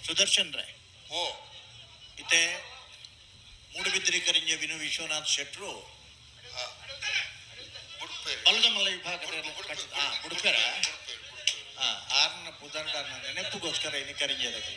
ಸುದರ್ಶನ್ ರಾಯ್ ಓ ಇತ್ತೆ ಮೂಡುಬಿದ್ರಿ ಕರಿಂಜ ವಿನು ವಿಶ್ವನಾಥ್ ಶೆಟ್ರು ಬಲದಮಲ್ಲ ವಿಭಾಗದ ಬುಡ್ಕರ ಆರ್ನ ಪುದಂಡನ ನೆನಪುಗೋಸ್ಕರ ಇನ್ನು ಕರಿಂಜದಕ್ಕೆ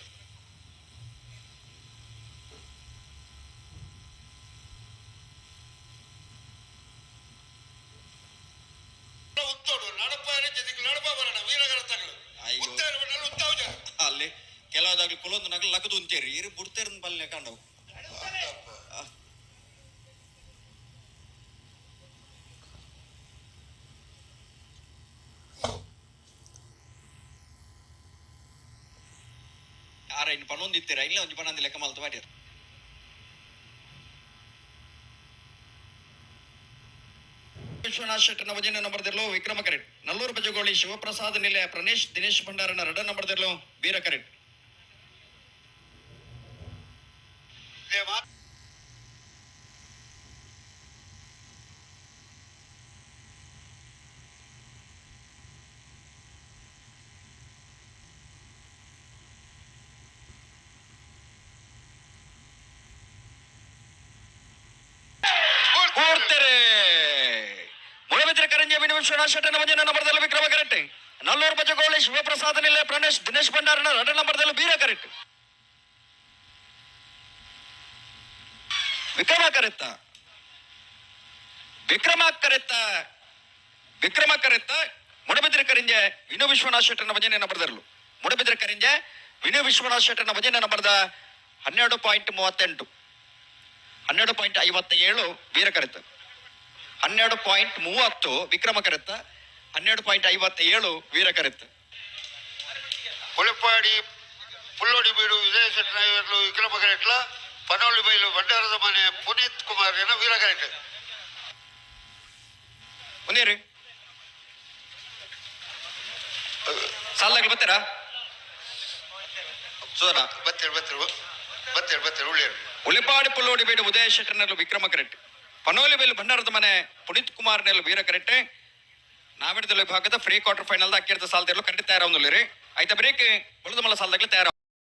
ಅಲ್ಲಿ ಕೆಲವದಾಗ್ಲಿ ಕೊಲೊಂದು ನಗಲು ಲಗದು ಉಂತೇರಿ ಇರು ಬುಡ್ತೇರನ್ ಬಲ್ಲೆ ಕಂಡವು ಆರ ಇನ್ನು ಪನ್ನೊಂದಿತ್ತೀರ ಇಲ್ಲ ಒಂಜಿ ಪನ್ನೊಂದು ಲೆಕ್ಕ ಮಲ್ತು ಮಾಡ್ಯಾರ ವಿಶ್ವನಾಥ್ ಶೆಟ್ಟರ್ನ ವಜನ ನಂಬರ್ದಲ್ಲೂ ವಿಕ್ರಮ ಕರೆಟ್ ನಲ್ಲೂರು ಬಜಗೋಳಿ ಶಿವಪ್ರಸಾದ್ ನಿಲಯ ಪ್ರಣೇಶ್ ದಿನೇಶ್ ಭಂಡಾರನ ರಡ ನಂಬರ್ದಲ್ಲೂ ವೀರ ಕರೆಟ್ ವಿಶ್ವನಾಥ್ ಶೆಟ್ಟರ್ನ ವಜನ ನಂಬರ್ದಲ್ಲೂ ವಿಕ್ರಮ ಕರೆಟ್ ನಲ್ಲೂರು ಬಜಗೋಳಿ ಶಿವಪ್ರಸಾದ್ ನಿಲಯ ಪ್ರಣೇಶ್ ದಿನೇಶ್ ಭಂಡಾರನ ರಡ ನಂಬರ್ದಲ್ಲೂ ವೀರ ಕರೆಟ್ ವಿಕ್ರಮ ಕರೆತ್ತ ಮುಡಬಿದ್ರೆ ಕರಿಂಜೆ ವಿನು ವಿಶ್ವನಾಥ್ ಶೆಟ್ಟರ್ನ ಭಜನೆ ನಂಬರ್ದರ್ಲು ಮುಡಬಿದ್ರೆ ಕರಿಂಜೆ ವಿನು ವಿಶ್ವನಾಥ್ ಶೆಟ್ಟರ್ನ ಭಜನೆ ನಂಬರ್ದ 12.38 12.57 ವೀರ ಕರೆತ್ತ 12.30 ವಿಕ್ರಮ ಕರೆತ್ತ 12.57 ವೀರ ಕರೆತ್ತ ಒಳಪಾಡಿ ಪುಲ್ಲೋಡಿ ಬೀಡು ವಿಜಯ ಶೆಟ್ಟರ್ಲು ವಿಕ್ರಮ ಕರೆಟ್ಲ ಪನೋಳಿ ಬೈಲು ಭಂಡಾರದ ಮನೆ ಪುನೀತ್ ಕುಮಾರ್ ಏನ ವೀರ ಕರೆಟ್ ಒಂದೇರಿ ಸಾಲಾಗಿ ಬರ್ತೀರಾ ಸೋದರ ಉಳಿಪಾಡಿ ಪುಲ್ಲೋಡಿ ಬೀಡು ಉದಯ ಶೆಟ್ಟರ್ನಲ್ಲೂ ವಿಕ್ರಮ ಕರೆಟ್ ಪನೋಲಿ ಬೈಲು ಭಂಡಾರದ ಮನೆ ಪುನೀತ್ ಕುಮಾರ್ನೆಲ್ಲೂ ವೀರ ಕರೆಟ್ ನಾವಿಡದಲ್ಲಿ ಭಾಗದ ಫ್ರೀ ಕ್ವಾರ್ಟರ್ ಫೈನಲ್ ಅಕ್ಕಿರ್ತ ಸಾಲದಲ್ಲೂ ಕರೆಕ್ಟ್ ತಯಾರಾವಲ್ಲಿ ಆಯ್ತಾ ಬ್ರೇಕ್ ಉಳಿದ ಮಲ್ಲ ಸಾಲದಾಗಲೇ ತಯಾರ